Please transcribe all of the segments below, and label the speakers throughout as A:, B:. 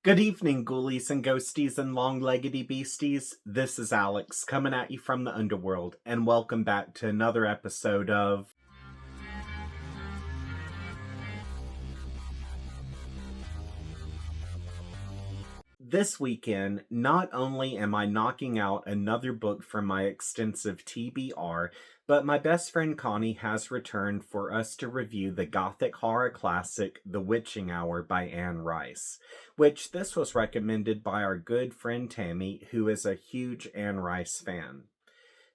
A: Good evening, ghoulies and ghosties and long-leggedy beasties. This is Alex coming at you from the underworld, and welcome back to another episode of This weekend. Not only am I knocking out another book from my extensive TBR, but my best friend Connie has returned for us to review the Gothic horror classic The Witching Hour by Anne Rice, which this was recommended by our good friend Tammy, who is a huge Anne Rice fan.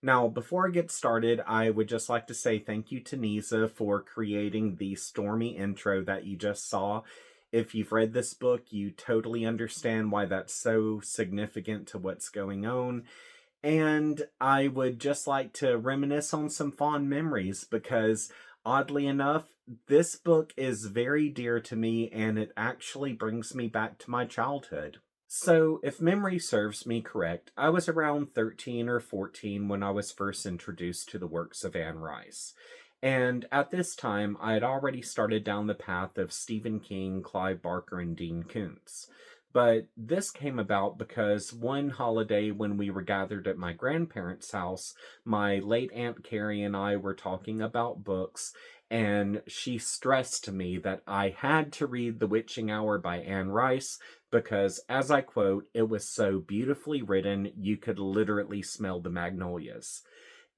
A: Now, before I get started, I would just like to say thank you to Nisa for creating the stormy intro that you just saw. If you've read this book, you totally understand why that's so significant to what's going on. And I would just like to reminisce on some fond memories because, oddly enough, this book is very dear to me and it actually brings me back to my childhood. So, if memory serves me correct, I was around 13 or 14 when I was first introduced to the works of Anne Rice. And at this time, I had already started down the path of Stephen King, Clive Barker, and Dean Koontz. But this came about because one holiday when we were gathered at my grandparents' house, my late Aunt Carrie and I were talking about books, and she stressed to me that I had to read The Witching Hour by Anne Rice because, as I quote, it was so beautifully written you could literally smell the magnolias.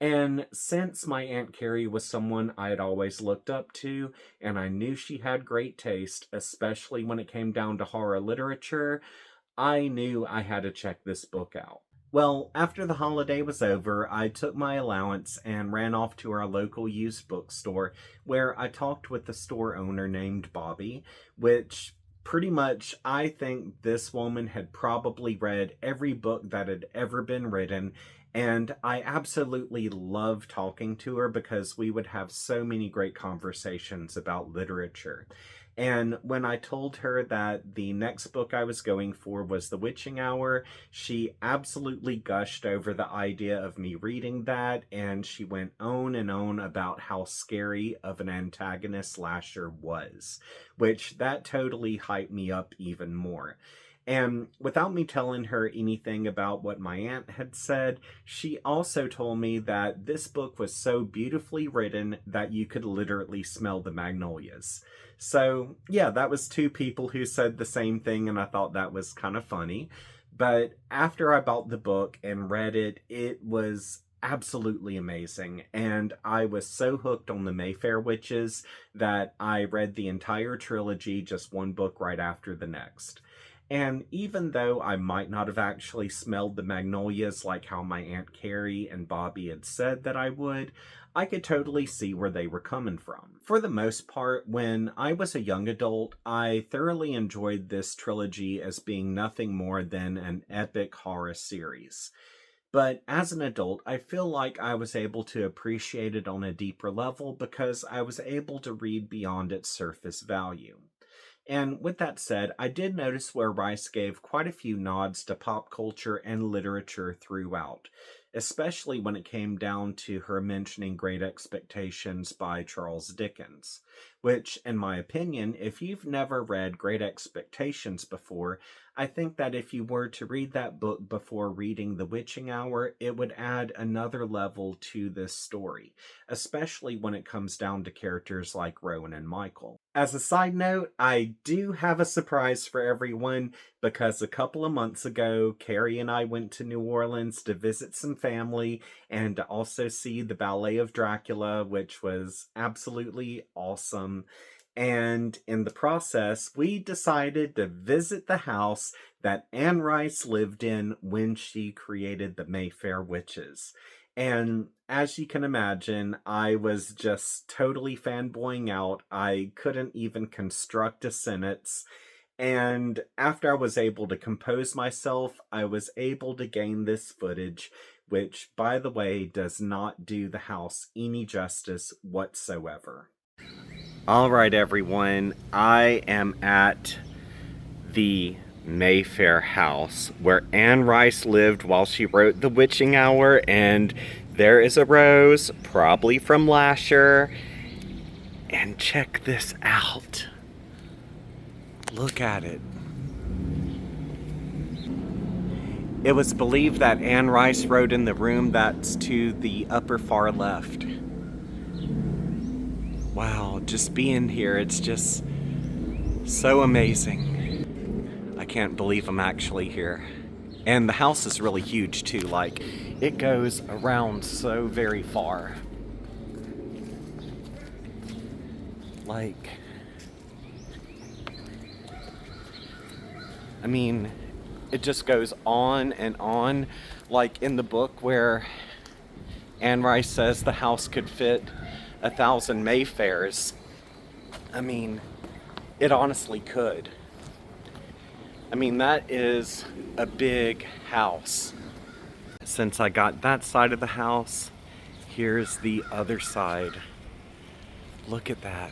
A: And since my Aunt Carrie was someone I had always looked up to, and I knew she had great taste, especially when it came down to horror literature, I knew I had to check this book out. Well, after the holiday was over, I took my allowance and ran off to our local used bookstore where I talked with the store owner named Bobby, which pretty much I think this woman had probably read every book that had ever been written, and I absolutely loved talking to her because we would have so many great conversations about literature. And when I told her that the next book I was going for was The Witching Hour, she absolutely gushed over the idea of me reading that, and she went on and on about how scary of an antagonist Lasher was, which that totally hyped me up even more. And without me telling her anything about what my aunt had said, she also told me that this book was so beautifully written that you could literally smell the magnolias. So, yeah, that was two people who said the same thing, and I thought that was kind of funny. But after I bought the book and read it, it was absolutely amazing. And I was so hooked on the Mayfair Witches that I read the entire trilogy, just one book right after the next. And even though I might not have actually smelled the magnolias like how my Aunt Carrie and Bobby had said that I would, I could totally see where they were coming from. For the most part, when I was a young adult, I thoroughly enjoyed this trilogy as being nothing more than an epic horror series. But as an adult, I feel like I was able to appreciate it on a deeper level because I was able to read beyond its surface value. And with that said, I did notice where Rice gave quite a few nods to pop culture and literature throughout, especially when it came down to her mentioning Great Expectations by Charles Dickens, which, in my opinion, if you've never read Great Expectations before, I think that if you were to read that book before reading The Witching Hour, it would add another level to this story, especially when it comes down to characters like Rowan and Michael. As a side note, I do have a surprise for everyone because a couple of months ago, Carrie and I went to New Orleans to visit some family and to also see the Ballet of Dracula, which was absolutely awesome. And in the process, we decided to visit the house that Anne Rice lived in when she created the Mayfair Witches. And as you can imagine, I was just totally fanboying out. I couldn't even construct a sentence. And after I was able to compose myself, I was able to gain this footage, which, by the way, does not do the house any justice whatsoever. All right, everyone, I am at the Mayfair house where Anne Rice lived while she wrote The Witching Hour, and there is a rose, probably from Lasher. And check this out. Look at it. It was believed that Anne Rice wrote in the room that's to the upper far left. Wow, just being here, it's just so amazing. I can't believe I'm actually here. And the house is really huge too, like it goes around so very far. Like, I mean, it just goes on and on. Like in the book where Anne Rice says the house could fit 1,000 Mayfairs. I mean, it honestly could. I mean, that is a big house. Since I got that side of the house, here's the other side. Look at that.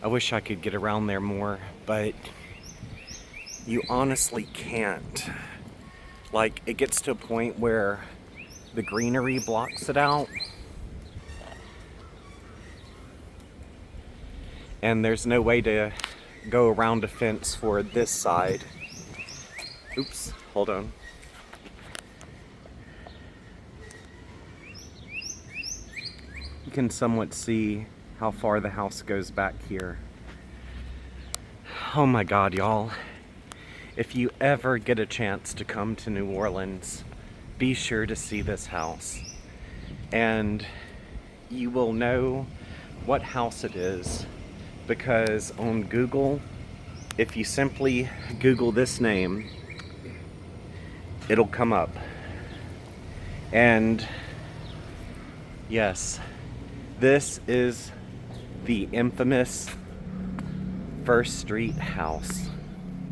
A: I wish I could get around there more, but you honestly can't. Like, it gets to a point where the greenery blocks it out. And there's no way to go around a fence for this side. Oops, hold on. You can somewhat see how far the house goes back here. Oh my God, y'all. If you ever get a chance to come to New Orleans, be sure to see this house. And you will know what house it is because on Google, if you simply Google this name, it'll come up. And yes, this is the infamous First Street house.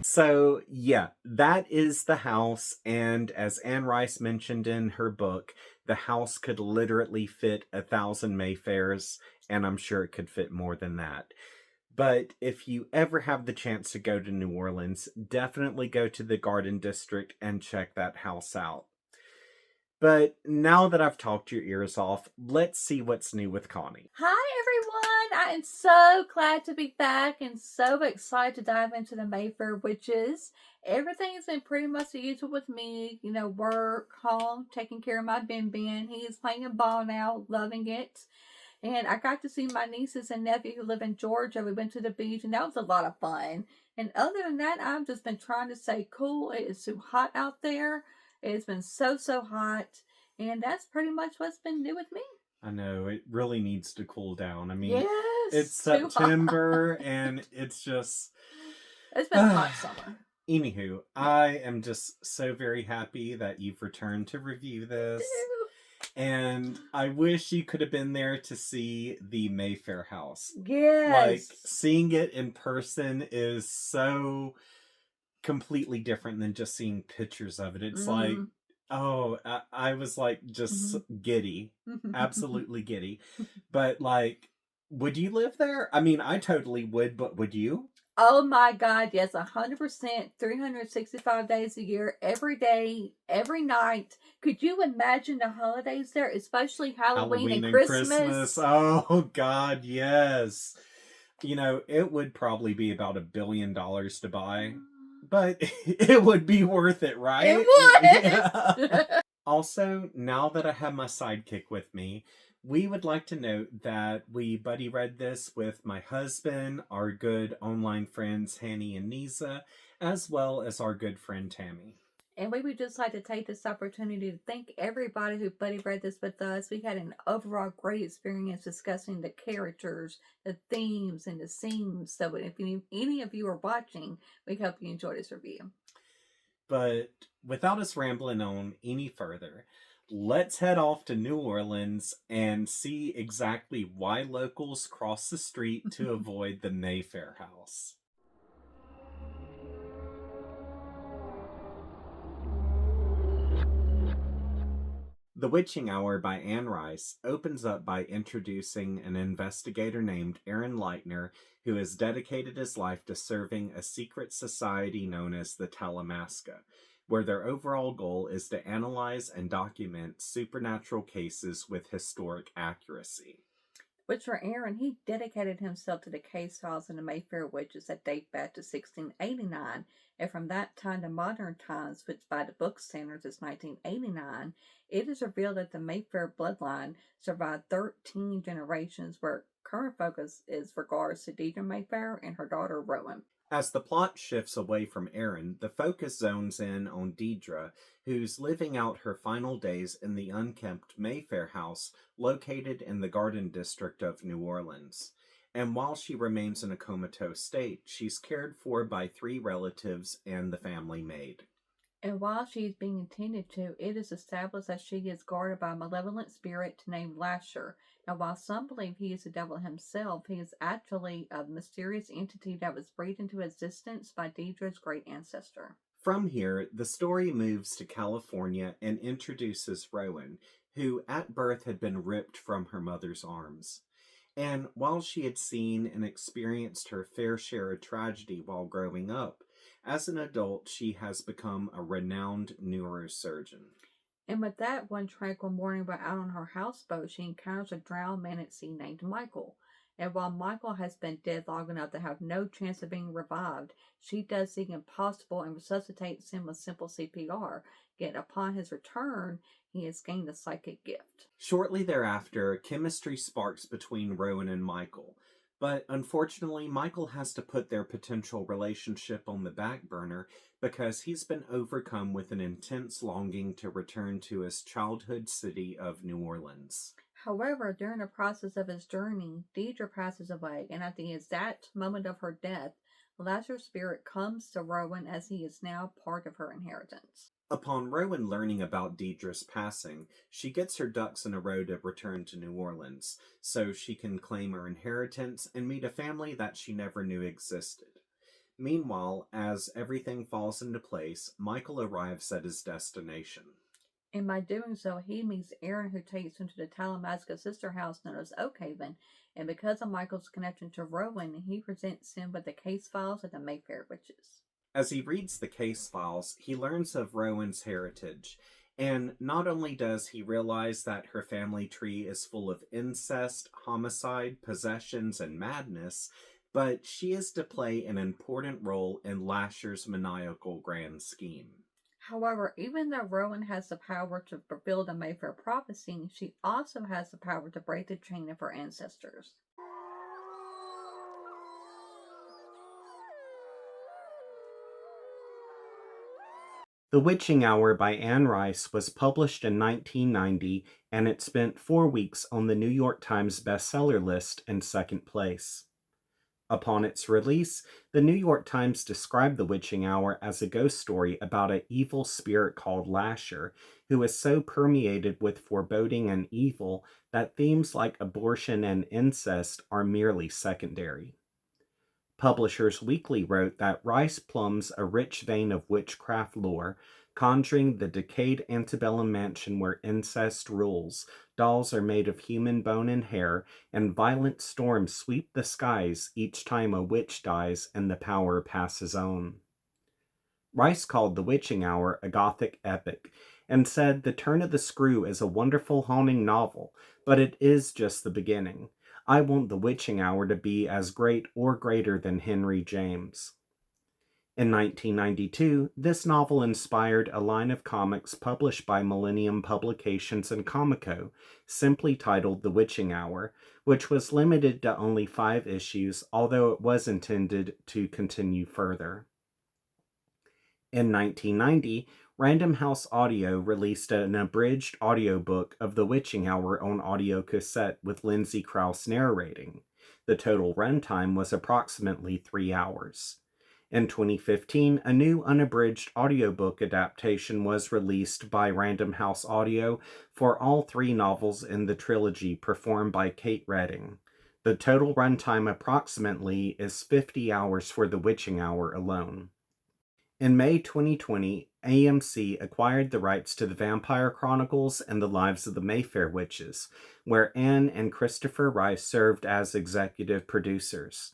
A: So yeah, that is the house, and as Anne Rice mentioned in her book, the house could literally fit 1,000 Mayfairs, and I'm sure it could fit more than that. But if you ever have the chance to go to New Orleans, definitely go to the Garden District and check that house out. But now that I've talked your ears off, let's see what's new with Connie.
B: Hi everyone! I am so glad to be back and so excited to dive into the Mayfair Witches. Everything's been pretty much the usual with me, you know, work, home, taking care of my Ben. He is playing ball now, loving it. And I got to see my nieces and nephew who live in Georgia. We went to the beach and that was a lot of fun. And other than that, I've just been trying to stay cool. It is too hot out there. It's been so hot. And that's pretty much what's been new with me.
A: I know, it really needs to cool down. I mean,
B: yes,
A: it's September and it's just...
B: It's been a hot summer.
A: Anywho, I am just so very happy that you've returned to review this. And I wish you could have been there to see the Mayfair house.
B: Yes.
A: Like, seeing it in person is so completely different than just seeing pictures of it. It's like, oh, I was like just giddy. Absolutely giddy. But like, would you live there? I mean, I totally would, but would you?
B: Oh my God, yes, 100%, 365 days a year, every day, every night. Could you imagine the holidays there, especially Halloween and Christmas?
A: Oh God, yes. You know, it would probably be about $1 billion to buy, but it would be worth it, right?
B: It would!
A: Yeah. Also, now that I have my sidekick with me, we would like to note that we buddy read this with my husband, our good online friends Hanny and Nisa, as well as our good friend Tammy.
B: And we would just like to take this opportunity to thank everybody who buddy read this with us. We had an overall great experience discussing the characters, the themes, and the scenes. So if any of you are watching, we hope you enjoy this review.
A: But without us rambling on any further, let's head off to New Orleans and see exactly why locals cross the street to avoid the Mayfair house. The Witching Hour by Anne Rice opens up by introducing an investigator named Aaron Leitner who has dedicated his life to serving a secret society known as the Talamasca, where their overall goal is to analyze and document supernatural cases with historic accuracy.
B: Which for Aaron, he dedicated himself to the case files in the Mayfair witches that date back to 1689, and from that time to modern times, which by the book standards is 1989, it is revealed that the Mayfair bloodline survived 13 generations, where current focus is regards to Deidre Mayfair and her daughter Rowan.
A: As the plot shifts away from Erin, the focus zones in on Deidre, who's living out her final days in the unkempt Mayfair house located in the Garden District of New Orleans. And while she remains in a comatose state, she's cared for by three relatives and the family maid.
B: And while she is being attended to, it is established that she is guarded by a malevolent spirit named Lasher. And while some believe he is the devil himself, he is actually a mysterious entity that was breathed into existence by Deidre's great ancestor.
A: From here, the story moves to California and introduces Rowan, who at birth had been ripped from her mother's arms. And while she had seen and experienced her fair share of tragedy while growing up, as an adult she has become a renowned neurosurgeon.
B: And with that, one tranquil morning while out on her houseboat, she encounters a drowned man at sea named Michael. And while Michael has been dead long enough to have no chance of being revived, she does the impossible and resuscitates him with simple CPR. Yet upon his return, he has gained a psychic gift.
A: Shortly thereafter, chemistry sparks between Rowan and Michael, but unfortunately, Michael has to put their potential relationship on the back burner because he's been overcome with an intense longing to return to his childhood city of New Orleans.
B: However, during the process of his journey, Deidre passes away, and at the exact moment of her death, Lazarus' spirit comes to Rowan as he is now part of her inheritance.
A: Upon Rowan learning about Deidre's passing, she gets her ducks in a row to return to New Orleans so she can claim her inheritance and meet a family that she never knew existed. Meanwhile, as everything falls into place, Michael arrives at his destination.
B: And by doing so, he meets Aaron, who takes him to the Talamasca sister house known as Oakhaven. And because of Michael's connection to Rowan, he presents him with the case files of the Mayfair witches.
A: As he reads the case files, he learns of Rowan's heritage, and not only does he realize that her family tree is full of incest, homicide, possessions, and madness, but she is to play an important role in Lasher's maniacal grand scheme.
B: However, even though Rowan has the power to fulfill the Mayfair prophecy, she also has the power to break the chain of her ancestors.
A: The Witching Hour by Anne Rice was published in 1990, and it spent 4 weeks on the New York Times bestseller list in second place. Upon its release, the New York Times described The Witching Hour as a ghost story about an evil spirit called Lasher, who is so permeated with foreboding and evil that themes like abortion and incest are merely secondary. Publishers Weekly wrote that Rice plumbs a rich vein of witchcraft lore, conjuring the decayed antebellum mansion where incest rules, dolls are made of human bone and hair, and violent storms sweep the skies each time a witch dies and the power passes on. Rice called The Witching Hour a Gothic epic, and said The Turn of the Screw is a wonderful haunting novel, but it is just the beginning. I want The Witching Hour to be as great or greater than Henry James. In 1992, this novel inspired a line of comics published by Millennium Publications and Comico, simply titled The Witching Hour, which was limited to only 5 issues, although it was intended to continue further. In 1990, Random House Audio released an abridged audiobook of The Witching Hour on audio cassette with Lindsay Krause narrating. The total runtime was approximately 3 hours. In 2015, a new unabridged audiobook adaptation was released by Random House Audio for all 3 novels in the trilogy performed by Kate Redding. The total runtime approximately is 50 hours for The Witching Hour alone. In May 2020, AMC acquired the rights to The Vampire Chronicles and The Lives of the Mayfair Witches, where Anne and Christopher Rice served as executive producers.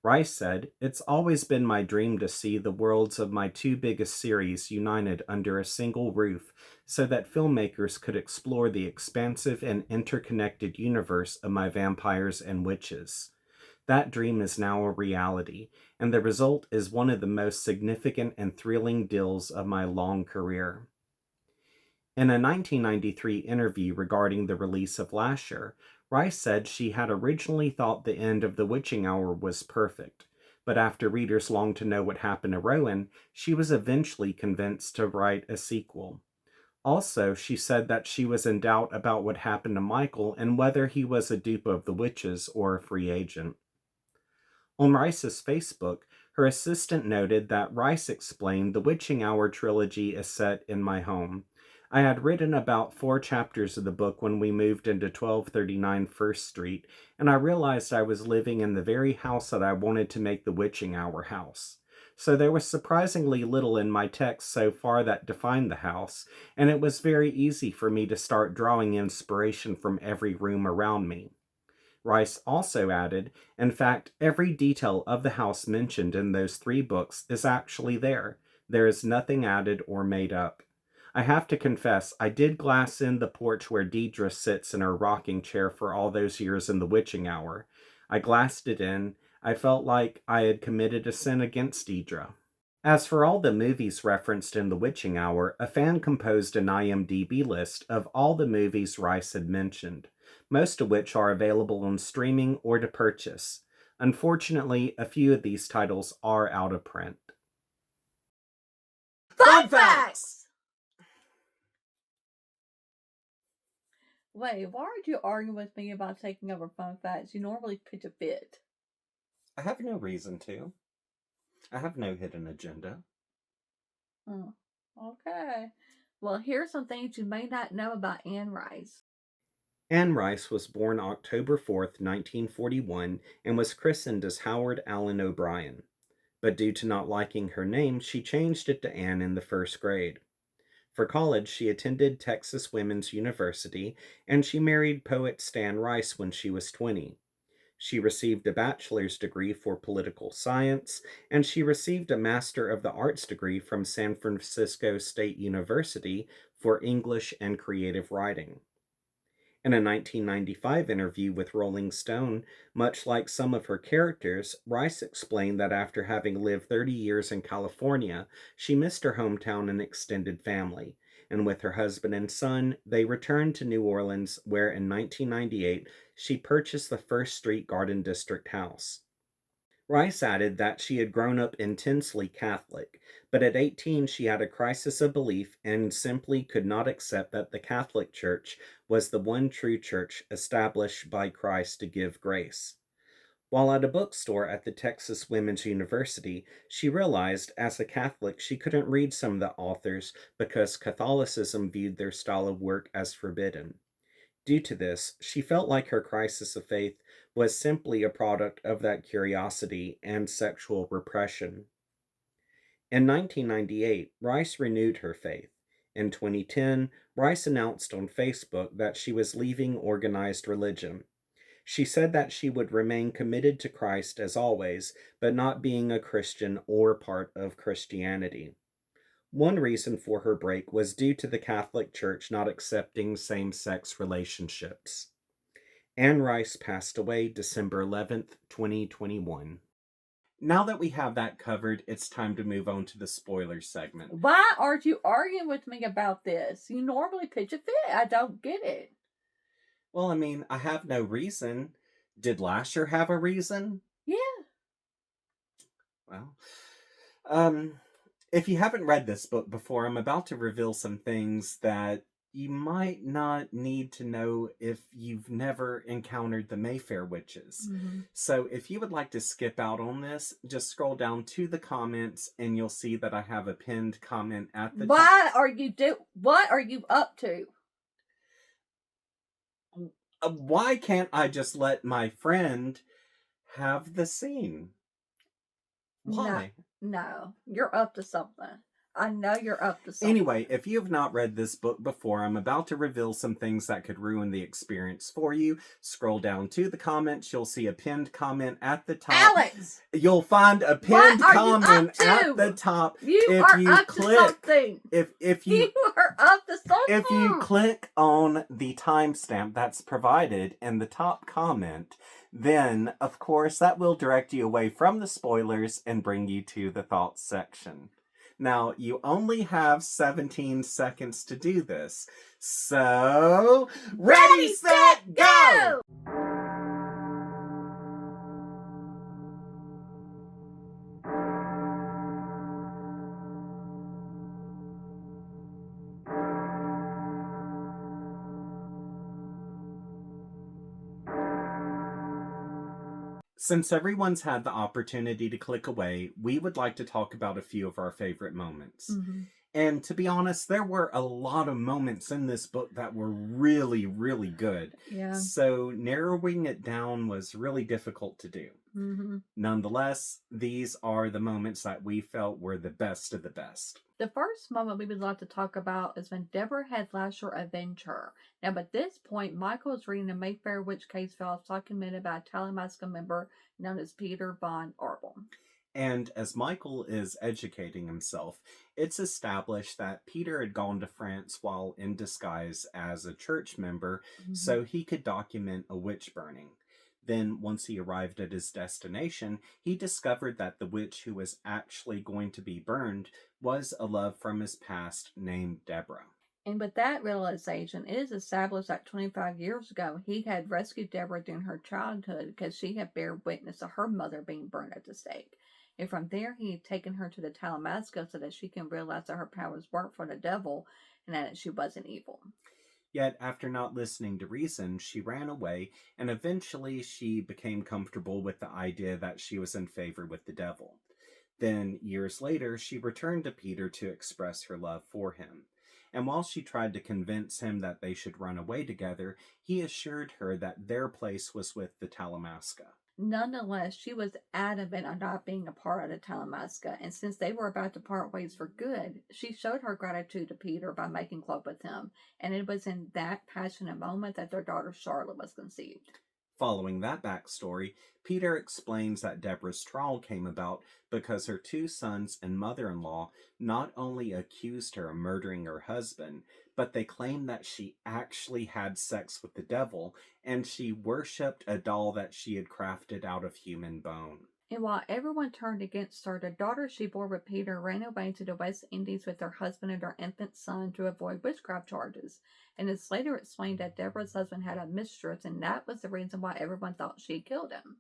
A: Rice said, "It's always been my dream to see the worlds of my two biggest series united under a single roof so that filmmakers could explore the expansive and interconnected universe of my vampires and witches. That dream is now a reality, and the result is one of the most significant and thrilling deals of my long career." In a 1993 interview regarding the release of Lasher, Rice said she had originally thought the end of The Witching Hour was perfect, but after readers longed to know what happened to Rowan, she was eventually convinced to write a sequel. Also, she said that she was in doubt about what happened to Michael and whether he was a dupe of the witches or a free agent. On Rice's Facebook, her assistant noted that Rice explained the Witching Hour trilogy is set in my home. I had written about 4 chapters of the book when we moved into 1239 First Street, and I realized I was living in the very house that I wanted to make the Witching Hour house. So there was surprisingly little in my text so far that defined the house, and it was very easy for me to start drawing inspiration from every room around me. Rice also added, "In fact, every detail of the house mentioned in those 3 books is actually there. There is nothing added or made up. I have to confess, I did glass in the porch where Deidre sits in her rocking chair for all those years in the witching hour. I glassed it in. I felt like I had committed a sin against Deidre." As for all the movies referenced in The Witching Hour, a fan composed an IMDb list of all the movies Rice had mentioned, most of which are available on streaming or to purchase. Unfortunately, a few of these titles are out of print.
B: Fun facts! Wait, why aren't you arguing with me about taking over fun facts? You normally pitch a fit.
A: I have no reason to. I have no hidden agenda.
B: Oh, okay. Well, here's some things you may not know about Anne Rice.
A: Anne Rice was born October 4th, 1941, and was christened as Howard Allen O'Brien. But due to not liking her name, she changed it to Anne in the first grade. For college, she attended Texas Women's University, and she married poet Stan Rice when she was 20. She received a bachelor's degree for political science, and she received a Master of the Arts degree from San Francisco State University for English and creative writing. In a 1995 interview with Rolling Stone, much like some of her characters, Rice explained that after having lived 30 years in California, she missed her hometown and extended family. And with her husband and son, they returned to New Orleans, where in 1998 she purchased the First Street Garden District house. Rice added that she had grown up intensely Catholic, but at 18 she had a crisis of belief and simply could not accept that the Catholic Church was the one true church established by Christ to give grace. While at a bookstore at the Texas Women's University, she realized as a Catholic she couldn't read some of the authors because Catholicism viewed their style of work as forbidden. Due to this, she felt like her crisis of faith was simply a product of that curiosity and sexual repression. In 1998, Rice renewed her faith. In 2010, Rice announced on Facebook that she was leaving organized religion. She said that she would remain committed to Christ as always, but not being a Christian or part of Christianity. One reason for her break was due to the Catholic Church not accepting same sex relationships. Anne Rice passed away December 11th, 2021. Now that we have that covered, it's time to move on to the spoiler segment.
B: Why aren't you arguing with me about this? You normally pitch a fit. I don't get it.
A: Well, I mean, I have no reason. Did Lasher have a reason?
B: Yeah.
A: Well, um, if you haven't read this book before, I'm about to reveal some things that you might not need to know if you've never encountered the Mayfair witches.
B: Mm-hmm.
A: So if you would like to skip out on this, just scroll down to the comments and you'll see that I have a pinned comment at the top.
B: What are you up to?
A: Why can't I just let my friend have the scene? Why?
B: No, you're up to something. I know you're up to something.
A: Anyway, if you have not read this book before, I'm about to reveal some things that could ruin the experience for you. Scroll down to the comments. You'll see a pinned comment at the top.
B: Alex!
A: You'll find a pinned comment at the top.
B: You are up to something.
A: If you
B: are up to something.
A: If you click on the timestamp that's provided in the top comment, then, of course, that will direct you away from the spoilers and bring you to the thoughts section. Now, you only have 17 seconds to do this. So, ready, set, go! Since everyone's had the opportunity to click away, we would like to talk about a few of our favorite moments.
B: Mm-hmm.
A: And to be honest, there were a lot of moments in this book that were really, really good.
B: Yeah.
A: So narrowing it down was really difficult to do.
B: Mm-hmm.
A: Nonetheless, these are the moments that we felt were the best of the best.
B: The first moment we would like to talk about is when Deborah had Lasher avenge her. Now, by this point, Michael is reading the Mayfair witch case files documented by a Talamasca member known as Peter von Arbel.
A: And as Michael is educating himself, it's established that Peter had gone to France while in disguise as a church member, so he could document a witch burning. Then, once he arrived at his destination, he discovered that the witch who was actually going to be burned was a love from his past named Deborah.
B: And with that realization, it is established that 25 years ago, he had rescued Deborah during her childhood because she had bear witness of her mother being burned at the stake. And from there, he had taken her to the Talamasca so that she can realize that her powers weren't for the devil and that she wasn't evil.
A: Yet, after not listening to reason, she ran away, and eventually she became comfortable with the idea that she was in favor with the devil. Then, years later, she returned to Peter to express her love for him. And while she tried to convince him that they should run away together, he assured her that their place was with the Talamasca.
B: Nonetheless, she was adamant on not being a part of the Talamasca, and since they were about to part ways for good, she showed her gratitude to Peter by making love with him, and it was in that passionate moment that their daughter Charlotte was conceived.
A: Following that backstory, Peter explains that Deborah's trial came about because her two sons and mother-in-law not only accused her of murdering her husband, but they claimed that she actually had sex with the devil, and she worshipped a doll that she had crafted out of human bone.
B: And while everyone turned against her, the daughter she bore with Peter ran away to the West Indies with her husband and her infant son to avoid witchcraft charges. And it's later explained that Deborah's husband had a mistress, and that was the reason why everyone thought she had killed him.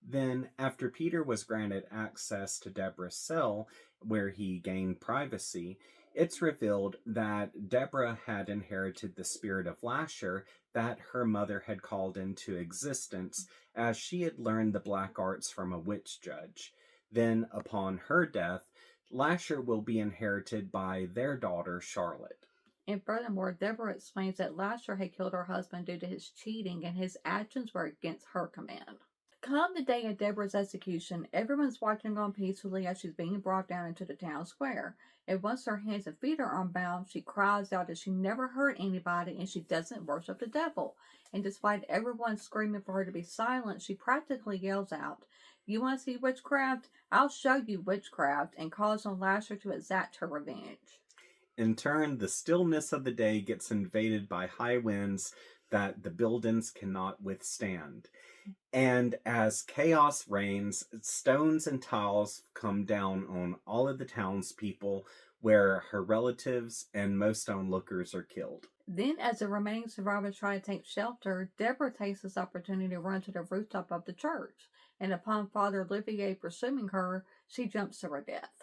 A: Then, after Peter was granted access to Deborah's cell, where he gained privacy, it's revealed that Deborah had inherited the spirit of Lasher that her mother had called into existence as she had learned the black arts from a witch judge. Then, upon her death, Lasher will be inherited by their daughter, Charlotte.
B: And furthermore, Deborah explains that Lasher had killed her husband due to his cheating, and his actions were against her command. Come the day of Deborah's execution, everyone's watching on peacefully as she's being brought down into the town square. And once her hands and feet are unbound, she cries out that she never hurt anybody and she doesn't worship the devil. And despite everyone screaming for her to be silent, she practically yells out, "You want to see witchcraft? I'll show you witchcraft," and calls on Lasher to exact her revenge.
A: In turn, the stillness of the day gets invaded by high winds that the buildings cannot withstand. And as chaos reigns, stones and tiles come down on all of the townspeople, where her relatives and most onlookers are killed.
B: Then, as the remaining survivors try to take shelter, Deborah takes this opportunity to run to the rooftop of the church. And upon Father Olivier pursuing her, she jumps to her death.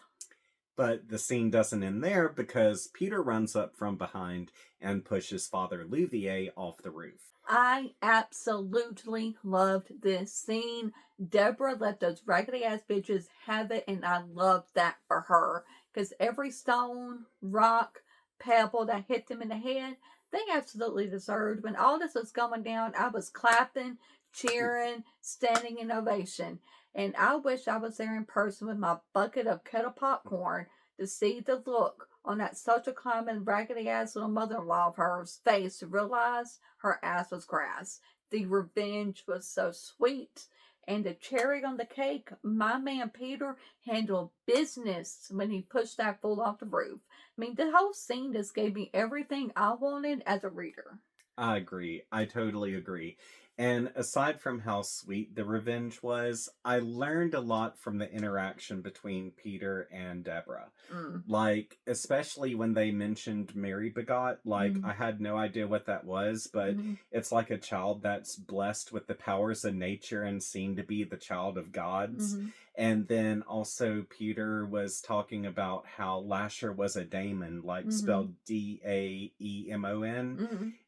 A: But the scene doesn't end there, because Peter runs up from behind and pushes Father Louvier off the roof.
B: I absolutely loved this scene. Deborah let those raggedy ass bitches have it, and I loved that for her. Because every stone, rock, pebble that hit them in the head, they absolutely deserved. When all this was going down, I was clapping, cheering, standing in ovation. And I wish I was there in person with my bucket of kettle popcorn To see the look on that social climbing, raggedy ass little mother in law of hers face to realize her ass was grass. The revenge was so sweet. And the cherry on the cake, my man Peter handled business when he pushed that fool off the roof. I mean, the whole scene just gave me everything I wanted as a reader.
A: I agree. I totally agree. And aside from how sweet the revenge was, I learned a lot from the interaction between Peter and Deborah.
B: Mm.
A: Like, especially when they mentioned Mary Begot, like, I had no idea what that was, but it's like a child that's blessed with the powers of nature and seen to be the child of gods. And then also Peter was talking about how Lasher was a daemon, like spelled Daemon.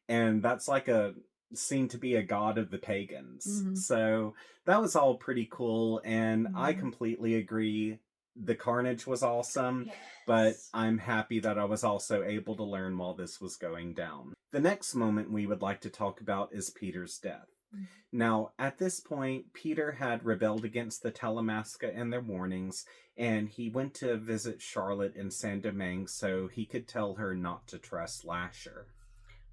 A: And that's like a seen to be a god of the pagans. So that was all pretty cool, and I completely agree. The carnage was awesome, but I'm happy that I was also able to learn while this was going down. The next moment we would like to talk about is Peter's death. Now, at this point, Peter had rebelled against the Talamasca and their warnings, and he went to visit Charlotte in Saint Domingue so he could tell her not to trust Lasher.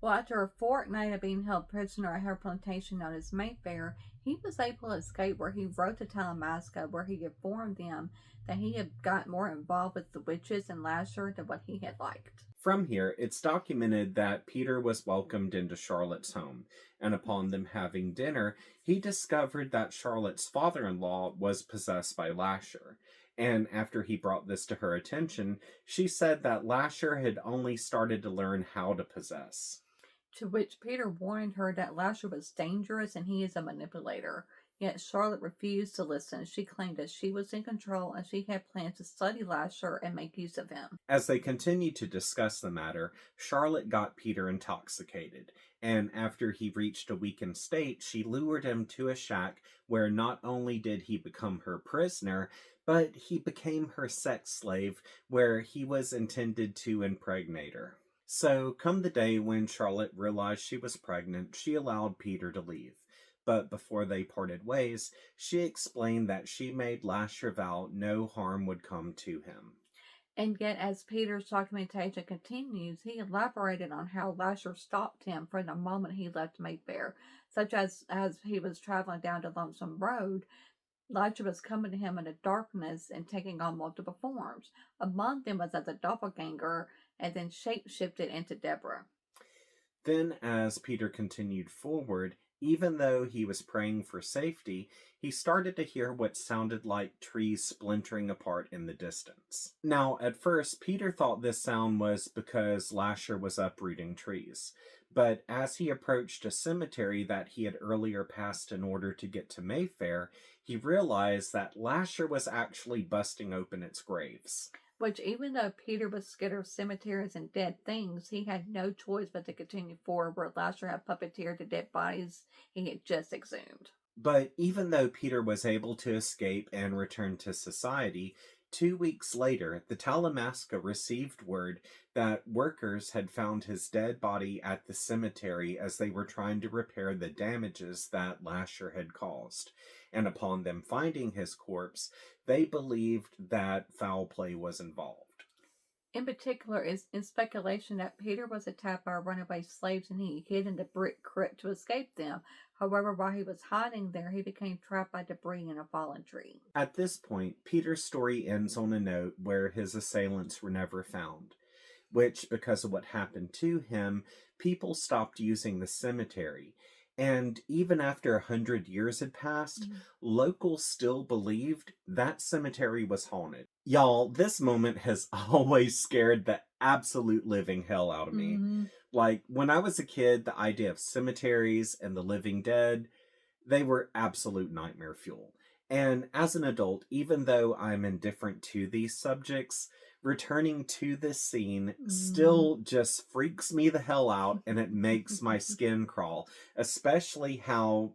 B: Well, after a fortnight of being held prisoner at her plantation known as Mayfair, he was able to escape where he wrote to Talamasca, where he informed them that he had got more involved with the witches and Lasher than what he had liked.
A: From here, it's documented that Peter was welcomed into Charlotte's home, and upon them having dinner, he discovered that Charlotte's father-in-law was possessed by Lasher. And after he brought this to her attention, she said that Lasher had only started to learn how to possess.
B: To which Peter warned her that Lasher was dangerous and he is a manipulator. Yet Charlotte refused to listen. She claimed that she was in control and she had plans to study Lasher and make use of him.
A: As they continued to discuss the matter, Charlotte got Peter intoxicated, and after he reached a weakened state, she lured him to a shack where not only did he become her prisoner, but he became her sex slave, where he was intended to impregnate her. So, come the day when Charlotte realized she was pregnant, she allowed Peter to leave. But before they parted ways, she explained that she made Lasher vow no harm would come to him.
B: And yet, as Peter's documentation continues, he elaborated on how Lasher stopped him from the moment he left Mayfair, such as he was traveling down the Lonesome Road. Lasher was coming to him in the darkness and taking on multiple forms. Among them was as a doppelganger, and then shape-shifted into Deborah.
A: Then, as Peter continued forward, even though he was praying for safety, he started to hear what sounded like trees splintering apart in the distance. Now, at first, Peter thought this sound was because Lasher was uprooting trees. But as he approached a cemetery that he had earlier passed in order to get to Mayfair, he realized that Lasher was actually busting open its graves.
B: Which, even though Peter was scared of cemeteries and dead things, he had no choice but to continue forward where Lasher had puppeteered the dead bodies he had just exhumed.
A: But even though Peter was able to escape and return to society, 2 weeks later, the Talamasca received word that workers had found his dead body at the cemetery as they were trying to repair the damages that Lasher had caused. And upon them finding his corpse, they believed that foul play was involved.
B: In particular, is in speculation that Peter was attacked by runaway slaves and he hid in the brick crypt to escape them. However, while he was hiding there, he became trapped by debris in a fallen tree.
A: At this point, Peter's story ends on a note where his assailants were never found, which, because of what happened to him, people stopped using the cemetery. And even after 100 years had passed, locals still believed that cemetery was haunted. Y'all, this moment has always scared the absolute living hell out of me. Like, when I was a kid, the idea of cemeteries and the living dead, they were absolute nightmare fuel. And as an adult, even though I'm indifferent to these subjects, returning to this scene still just freaks me the hell out, and it makes my skin crawl, especially how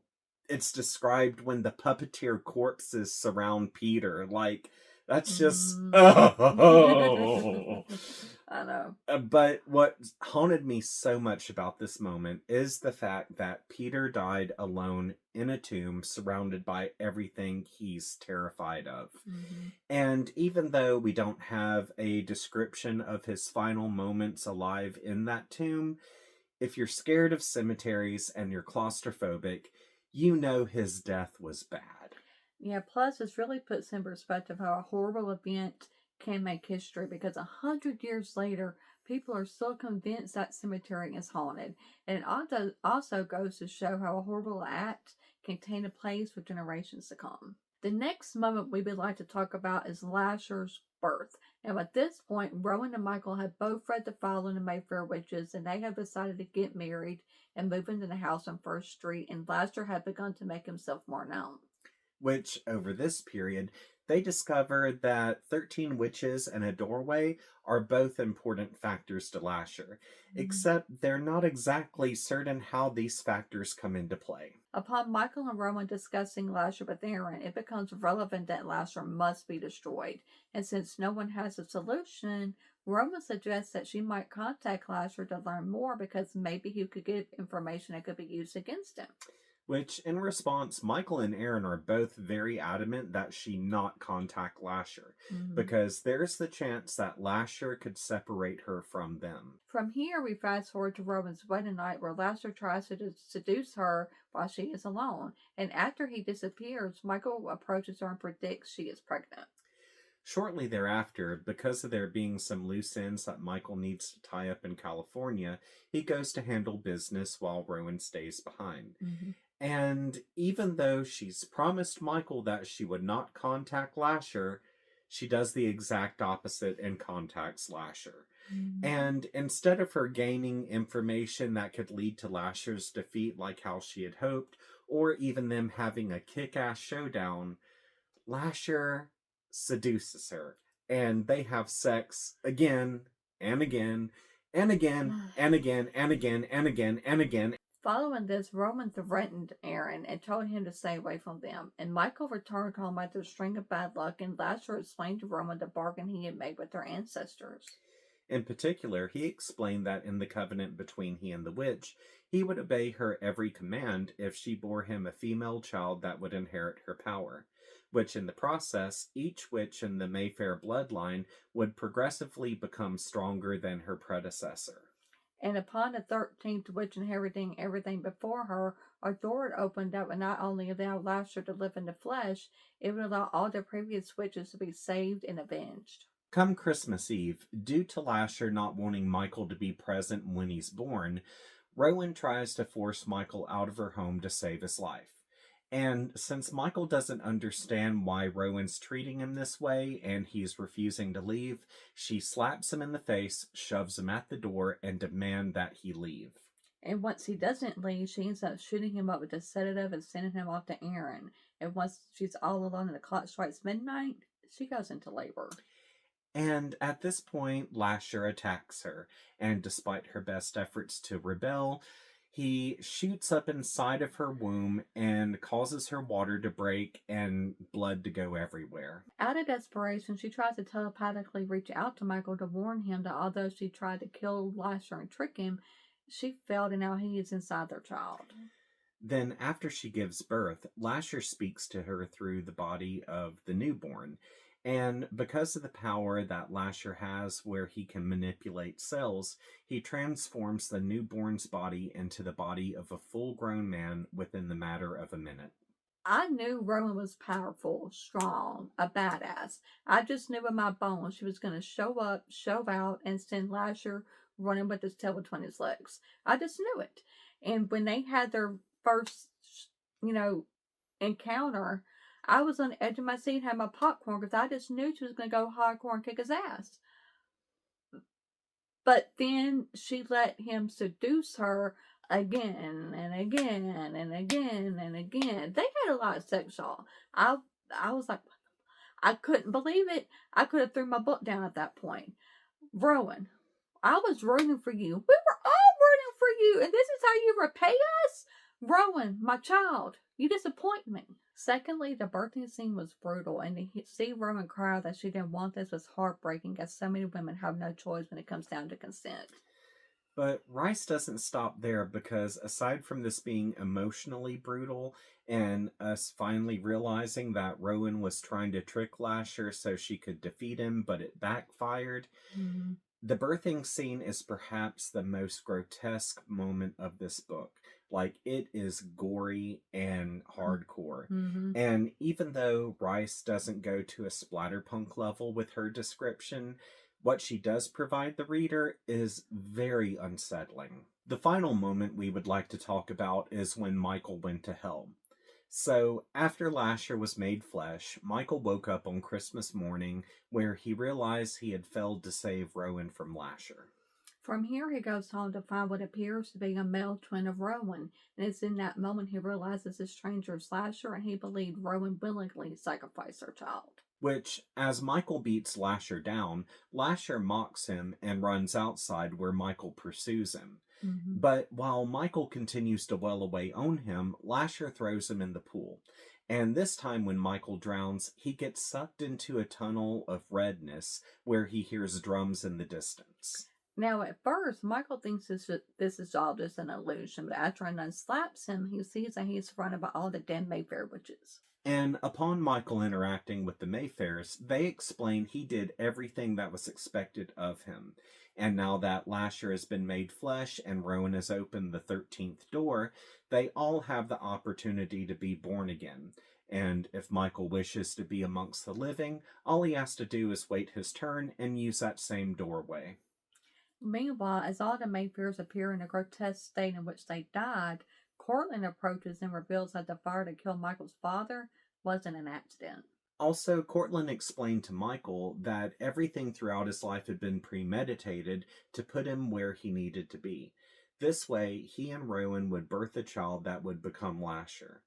A: it's described when the puppeteer corpses surround Peter. Like, that's just
B: I know.
A: But what haunted me so much about this moment is the fact that Peter died alone in a tomb surrounded by everything he's terrified of.
B: Mm-hmm.
A: And even though we don't have a description of his final moments alive in that tomb, if you're scared of cemeteries and you're claustrophobic, you know his death was bad.
B: Yeah, plus this really puts in perspective how a horrible event can make history because 100 years later, people are still convinced that cemetery is haunted. And it also goes to show how a horrible act can taint a place for generations to come. The next moment we would like to talk about is Lasher's birth. Now, at this point, Rowan and Michael have both read the file on the Mayfair witches and they have decided to get married and move into the house on First Street, and Lasher had begun to make himself more known.
A: Which, over this period, they discovered that 13 witches and a doorway are both important factors to Lasher, except they're not exactly certain how these factors come into play.
B: Upon Michael and Rowan discussing Lasher with Aaron, it becomes relevant that Lasher must be destroyed. And since no one has a solution, Rowan suggests that she might contact Lasher to learn more because maybe he could give information that could be used against him.
A: Which, in response, Michael and Aaron are both very adamant that she not contact Lasher, because there's the chance that Lasher could separate her from them.
B: From here, we fast forward to Rowan's wedding night where Lasher tries to seduce her while she is alone. And after he disappears, Michael approaches her and predicts she is pregnant.
A: Shortly thereafter, because of there being some loose ends that Michael needs to tie up in California, he goes to handle business while Rowan stays behind. And even though she's promised Michael that she would not contact Lasher, she does the exact opposite and contacts Lasher. And instead of her gaining information that could lead to Lasher's defeat like how she had hoped, or even them having a kick-ass showdown, Lasher seduces her. And they have sex again and again and again and again and again and again and again.
B: Following this, Roman threatened Aaron and told him to stay away from them. And Michael returned home after a string of bad luck, and Lasher explained to Roman the bargain he had made with their ancestors.
A: In particular, he explained that in the covenant between he and the witch, he would obey her every command if she bore him a female child that would inherit her power, which in the process, each witch in the Mayfair bloodline would progressively become stronger than her predecessor.
B: And upon the 13th witch inheriting everything before her, a door opened that would not only allow Lasher to live in the flesh, it would allow all the previous witches to be saved and avenged.
A: Come Christmas Eve, due to Lasher not wanting Michael to be present when he's born, Rowan tries to force Michael out of her home to save his life. And since Michael doesn't understand why Rowan's treating him this way and he's refusing to leave, she slaps him in the face, shoves him at the door, and demands that he leave.
B: And once he doesn't leave, she ends up shooting him up with a sedative and sending him off to Aaron. And once she's all alone and the clock strikes midnight, she goes into labor.
A: And at this point, Lasher attacks her, and despite her best efforts to rebel, he shoots up inside of her womb and causes her water to break and blood to go everywhere.
B: Out of desperation, she tries to telepathically reach out to Michael to warn him that although she tried to kill Lasher and trick him, she failed and now he is inside their child.
A: Then, after she gives birth, Lasher speaks to her through the body of the newborn. And because of the power that Lasher has where he can manipulate cells, he transforms the newborn's body into the body of a full-grown man within the matter of a minute.
B: I knew Rowan was powerful, strong, a badass. I just knew in my bones she was going to show up, show out, and send Lasher running with his tail between his legs. I just knew it. And when they had their first, encounter, I was on the edge of my seat, had my popcorn, because I just knew she was going to go hardcore and kick his ass. But then she let him seduce her again and again and again and again. They had a lot of sex, y'all. I was like, I couldn't believe it. I could have threw my book down at that point. Rowan, I was rooting for you. We were all rooting for you. And this is how you repay us? Rowan, my child, you disappoint me. Secondly, the birthing scene was brutal, and to see Rowan cry that she didn't want this was heartbreaking, as so many women have no choice when it comes down to consent.
A: But Rice doesn't stop there because aside from this being emotionally brutal and us finally realizing that Rowan was trying to trick Lasher so she could defeat him, but it backfired,
B: Mm-hmm.
A: the birthing scene is perhaps the most grotesque moment of this book. Like, it is gory and hardcore.
B: Mm-hmm.
A: And even though Rice doesn't go to a splatterpunk level with her description, what she does provide the reader is very unsettling. The final moment we would like to talk about is when Michael went to hell. So, after Lasher was made flesh, Michael woke up on Christmas morning where he realized he had failed to save Rowan from Lasher.
B: From here, he goes home to find what appears to be a male twin of Rowan, and it's in that moment he realizes the stranger is Lasher, and he believed Rowan willingly sacrificed her child.
A: Which, as Michael beats Lasher down, Lasher mocks him and runs outside where Michael pursues him.
B: Mm-hmm.
A: But while Michael continues to well away on him, Lasher throws him in the pool. And this time, when Michael drowns, he gets sucked into a tunnel of redness where he hears drums in the distance.
B: Now, at first, Michael thinks this is all just an illusion, but after Nun slaps him, he sees that he's surrounded by all the dead Mayfair witches.
A: And upon Michael interacting with the Mayfairs, they explain he did everything that was expected of him. And now that Lasher has been made flesh and Rowan has opened the 13th door, they all have the opportunity to be born again. And if Michael wishes to be amongst the living, all he has to do is wait his turn and use that same doorway.
B: Meanwhile, as all the Mayfairs appear in a grotesque state in which they died, Cortland approaches and reveals that the fire that killed Michael's father wasn't an accident.
A: Also, Cortland explained to Michael that everything throughout his life had been premeditated to put him where he needed to be. This way, he and Rowan would birth a child that would become Lasher.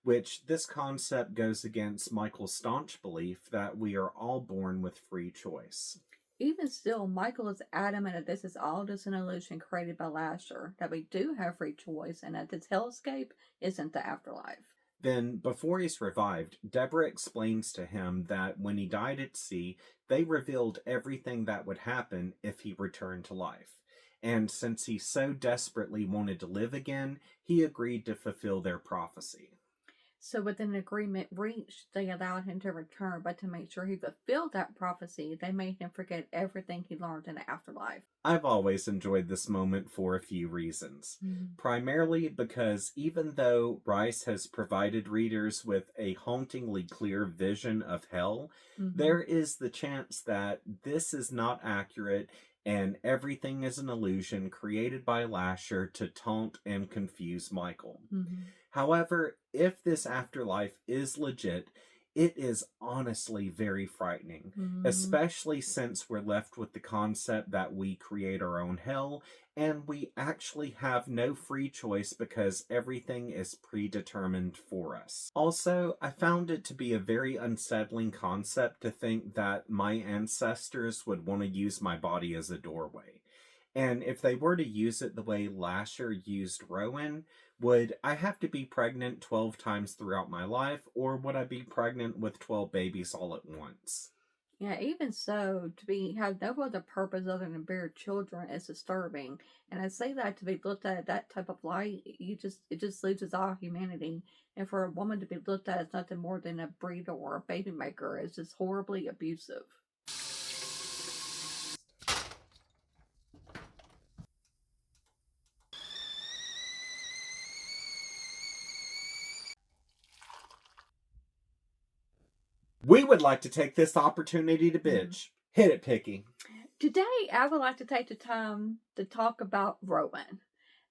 A: Which, this concept goes against Michael's staunch belief that we are all born with free choice.
B: Even still, Michael is adamant that this is all just an illusion created by Lasher, that we do have free choice, and that this hellscape isn't the afterlife.
A: Then, before he's revived, Deborah explains to him that when he died at sea, they revealed everything that would happen if he returned to life. And since he so desperately wanted to live again, he agreed to fulfill their prophecy.
B: So, with an agreement reached, they allowed him to return, but to make sure he fulfilled that prophecy, they made him forget everything he learned in the afterlife.
A: I've always enjoyed this moment for a few reasons.
B: Mm-hmm.
A: Primarily because even though Rice has provided readers with a hauntingly clear vision of hell, there is the chance that this is not accurate and everything is an illusion created by Lasher to taunt and confuse Michael.
B: Mm-hmm.
A: However, if this afterlife is legit, it is honestly very frightening, especially since we're left with the concept that we create our own hell and we actually have no free choice because everything is predetermined for us. Also, I found it to be a very unsettling concept to think that my ancestors would want to use my body as a doorway. And if they were to use it the way Lasher used Rowan, would I have to be pregnant 12 times throughout my life, or would I be pregnant with 12 babies all at once?
B: Yeah, even so, have no other purpose other than bear children is disturbing. And I say that to be looked at that type of light, it just loses all humanity. And for a woman to be looked at as nothing more than a breeder or a baby maker is just horribly abusive.
A: We would like to take this opportunity to bitch. Hit it, Picky.
B: Today, I would like to take the time to talk about Rowan.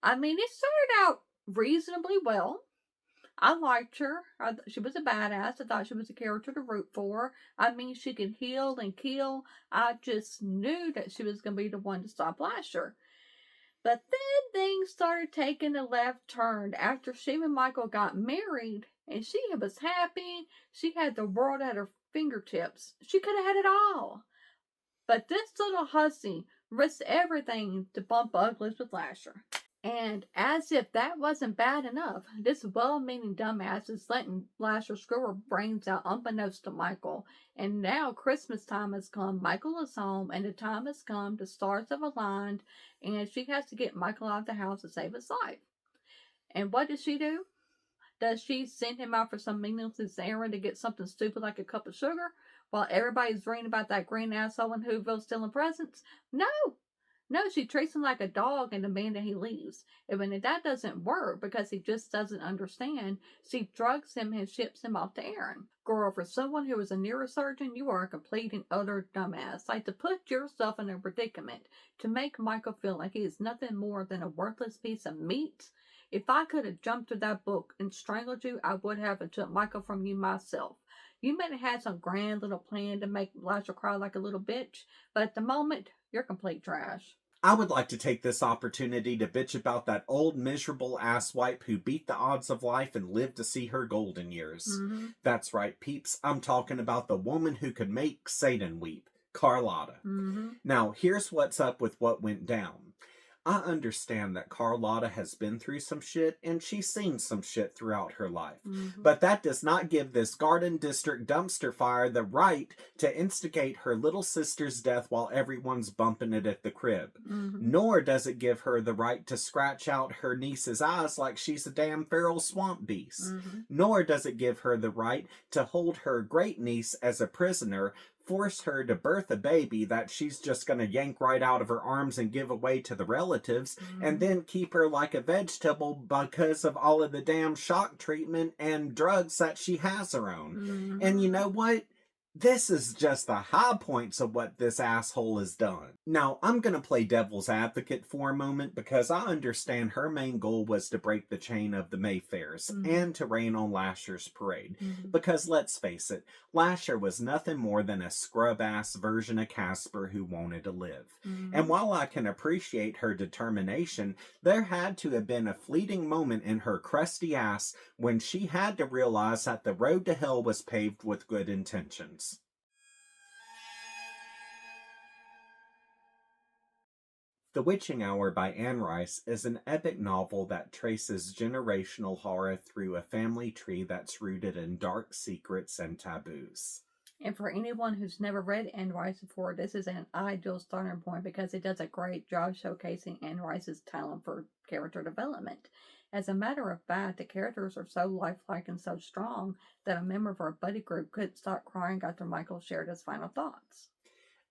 B: I mean, it started out reasonably well. I liked her. She was a badass. I thought she was a character to root for. I mean, she could heal and kill. I just knew that she was going to be the one to stop Lasher. But then things started taking a left turn after she and Michael got married, and she was happy. She had the world at her fingertips. She could have had it all. But this little hussy risked everything to bump uglies with Lasher. And as if that wasn't bad enough, this well-meaning dumbass is letting Lasher screw her brains out unbeknownst to Michael. And now Christmas time has come, Michael is home, and the time has come, the stars have aligned, and she has to get Michael out of the house to save his life. And what does she do? Does she send him out for some meaningless errand to get something stupid like a cup of sugar while everybody's reading about that green asshole in Whoville stealing presents? No! No, she treats him like a dog and demanding he leaves. And when that doesn't work because he just doesn't understand, she drugs him and ships him off to Aaron. Girl, for someone who is a neurosurgeon, you are a complete and utter dumbass. Like to put yourself in a predicament to make Michael feel like he is nothing more than a worthless piece of meat. If I could have jumped through that book and strangled you, I would have and took Michael from you myself. You may have had some grand little plan to make Elijah cry like a little bitch, but at the moment, you're complete trash.
A: I would like to take this opportunity to bitch about that old miserable asswipe who beat the odds of life and lived to see her golden years.
B: Mm-hmm.
A: That's right, peeps. I'm talking about the woman who could make Satan weep, Carlotta.
B: Mm-hmm.
A: Now, here's what's up with what went down. I understand that Carlotta has been through some shit and she's seen some shit throughout her life.
B: Mm-hmm.
A: But that does not give this Garden District dumpster fire the right to instigate her little sister's death while everyone's bumping it at the crib.
B: Mm-hmm.
A: Nor does it give her the right to scratch out her niece's eyes like she's a damn feral swamp beast.
B: Mm-hmm.
A: Nor does it give her the right to hold her great niece as a prisoner, force her to birth a baby that she's just going to yank right out of her arms and give away to the relatives, and then keep her like a vegetable because of all of the damn shock treatment and drugs that she has her own. And you know what? This is just the high points of what this asshole has done. Now, I'm going to play devil's advocate for a moment because I understand her main goal was to break the chain of the Mayfairs and to rain on Lasher's parade. Because let's face it, Lasher was nothing more than a scrub-ass version of Casper who wanted to live. And while I can appreciate her determination, there had to have been a fleeting moment in her crusty ass when she had to realize that the road to hell was paved with good intentions. The Witching Hour by Anne Rice is an epic novel that traces generational horror through a family tree that's rooted in dark secrets and taboos.
B: And for anyone who's never read Anne Rice before, this is an ideal starting point because it does a great job showcasing Anne Rice's talent for character development. As a matter of fact, the characters are so lifelike and so strong that a member of our buddy group couldn't stop crying after Michael shared his final thoughts.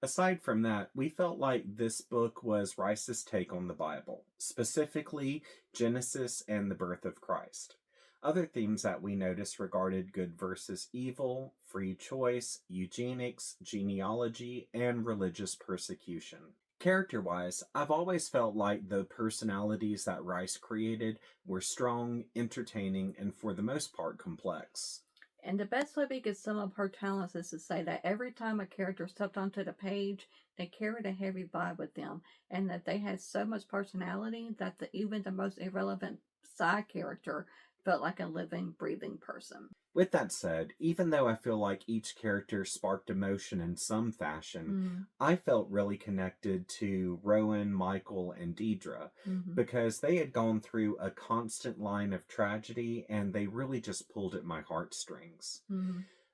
A: Aside from that, we felt like this book was Rice's take on the Bible, specifically Genesis and the birth of Christ. Other themes that we noticed regarded good versus evil, free choice, eugenics, genealogy, and religious persecution. Character-wise, I've always felt like the personalities that Rice created were strong, entertaining, and for the most part complex.
B: And the best way we could sum up her talents is to say that every time a character stepped onto the page, they carried a heavy vibe with them, and that they had so much personality that even the most irrelevant side character felt like a living, breathing person.
A: With that said, even though I feel like each character sparked emotion in some fashion, I felt really connected to Rowan, Michael, and Deidre because they had gone through a constant line of tragedy and they really just pulled at my heartstrings.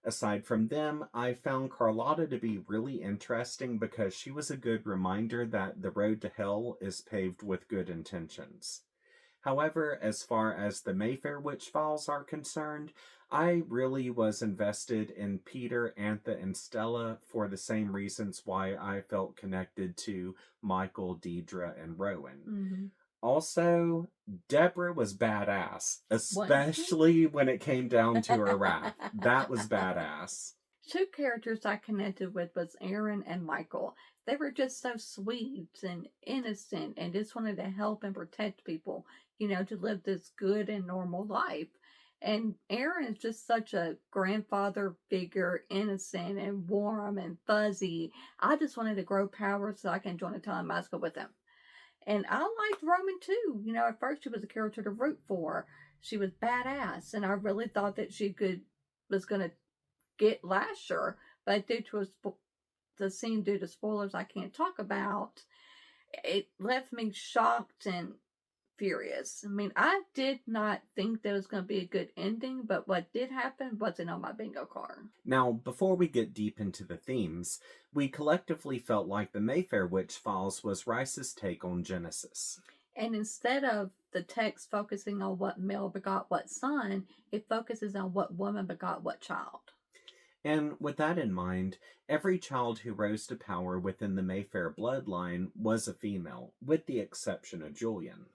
A: Aside from them, I found Carlotta to be really interesting because she was a good reminder that the road to hell is paved with good intentions. However, as far as the Mayfair Witch Files are concerned, I really was invested in Peter, Antha, and Stella for the same reasons why I felt connected to Michael, Deidre, and Rowan. Also, Deborah was badass, especially when it came down to her wrath. That was badass.
B: Two characters I connected with was Aaron and Michael. They were just so sweet and innocent and just wanted to help and protect people, to live this good and normal life. And Aaron is just such a grandfather figure, innocent and warm and fuzzy. I just wanted to grow powers so I can join a telemaster with him. And I liked Roman too. At first she was a character to root for. She was badass, and I really thought that she was going to get Lasher, but due to the scene, due to spoilers I can't talk about, it left me shocked and furious. I mean, I did not think there was going to be a good ending, but what did happen wasn't on my bingo card.
A: Now, before we get deep into the themes, we collectively felt like the Mayfair Witch Files was Rice's take on Genesis.
B: And instead of the text focusing on what male begot what son, it focuses on what woman begot what child.
A: And with that in mind, every child who rose to power within the Mayfair bloodline was a female, with the exception of Julian.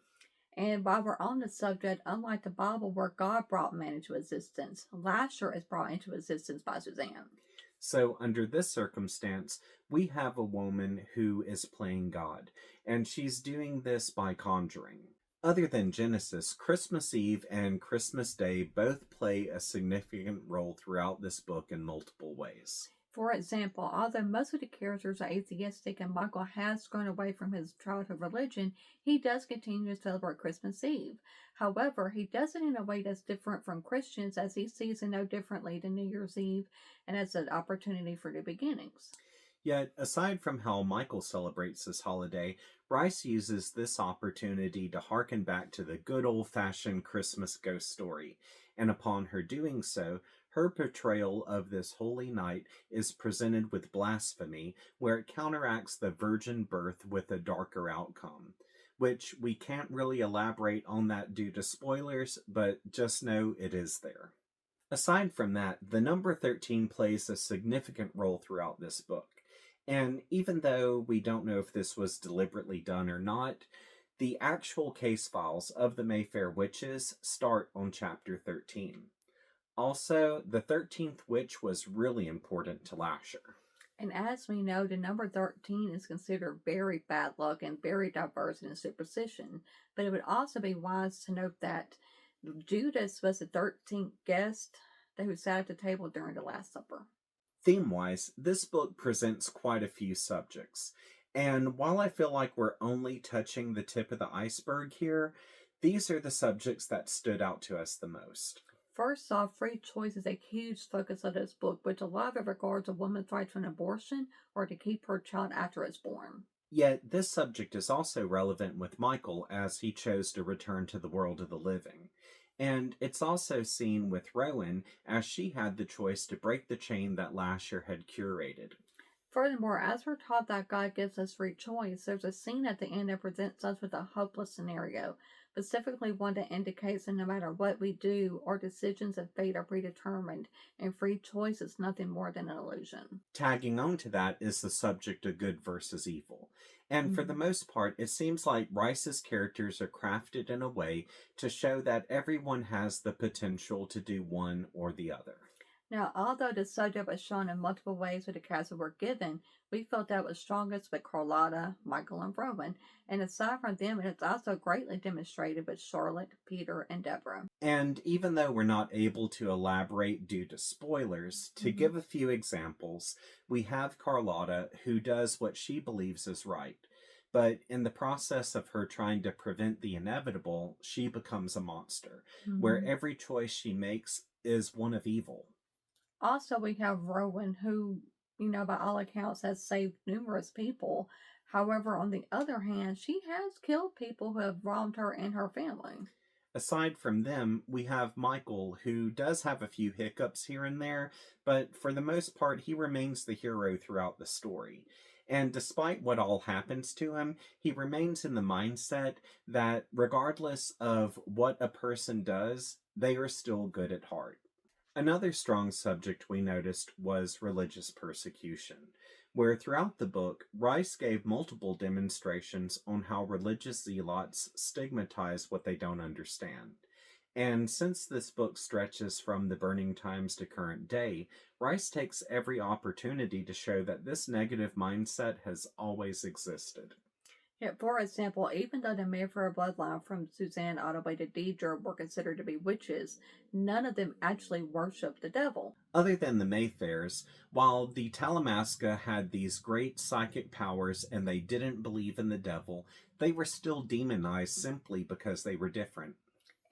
B: And while we're on the subject, unlike the Bible where God brought man into existence, Lasher is brought into existence by Suzanne.
A: So, under this circumstance, we have a woman who is playing God, and she's doing this by conjuring. Other than Genesis, Christmas Eve and Christmas Day both play a significant role throughout this book in multiple ways.
B: For example, although most of the characters are atheistic and Michael has grown away from his childhood religion, he does continue to celebrate Christmas Eve. However, he does it in a way that's different from Christians as he sees it no differently than New Year's Eve and as an opportunity for new beginnings.
A: Yet, aside from how Michael celebrates this holiday, Bryce uses this opportunity to harken back to the good old-fashioned Christmas ghost story, and upon her doing so, her portrayal of this holy night is presented with blasphemy, where it counteracts the virgin birth with a darker outcome, which we can't really elaborate on that due to spoilers, but just know it is there. Aside from that, the number 13 plays a significant role throughout this book. And even though we don't know if this was deliberately done or not, the actual case files of the Mayfair witches start on chapter 13. Also, the 13th witch was really important to Lasher.
B: And as we know, the number 13 is considered very bad luck and very diverse in superstition. But it would also be wise to note that Judas was the 13th guest who sat at the table during the Last Supper.
A: Theme-wise, this book presents quite a few subjects. And while I feel like we're only touching the tip of the iceberg here, these are the subjects that stood out to us the most.
B: First off, free choice is a huge focus of this book, which a lot of it regards a woman's right to an abortion or to keep her child after it's born.
A: Yet, this subject is also relevant with Michael as he chose to return to the world of the living. And it's also seen with Rowan as she had the choice to break the chain that Lasher had curated.
B: Furthermore, as we're taught that God gives us free choice, there's a scene at the end that presents us with a hopeless scenario, specifically one that indicates that no matter what we do, our decisions of fate are predetermined, and free choice is nothing more than an illusion.
A: Tagging on to that is the subject of good versus evil. And for the most part, it seems like Rice's characters are crafted in a way to show that everyone has the potential to do one or the other.
B: Now, although the subject was shown in multiple ways with the cast were given, we felt that was strongest with Carlotta, Michael, and Rowan, and aside from them, it's also greatly demonstrated with Charlotte, Peter, and Deborah.
A: And even though we're not able to elaborate due to spoilers, to give a few examples, we have Carlotta who does what she believes is right. But in the process of her trying to prevent the inevitable, she becomes a monster, where every choice she makes is one of evil.
B: Also, we have Rowan, who, by all accounts, has saved numerous people. However, on the other hand, she has killed people who have wronged her and her family.
A: Aside from them, we have Michael, who does have a few hiccups here and there, but for the most part, he remains the hero throughout the story. And despite what all happens to him, he remains in the mindset that regardless of what a person does, they are still good at heart. Another strong subject we noticed was religious persecution, where throughout the book, Rice gave multiple demonstrations on how religious zealots stigmatize what they don't understand. And since this book stretches from the burning times to current day, Rice takes every opportunity to show that this negative mindset has always existed.
B: Yeah, for example, even though the Mayfair bloodline from Suzanne all the way to Deidre were considered to be witches, none of them actually worshipped the devil.
A: Other than the Mayfairs, while the Talamasca had these great psychic powers and they didn't believe in the devil, they were still demonized simply because they were different.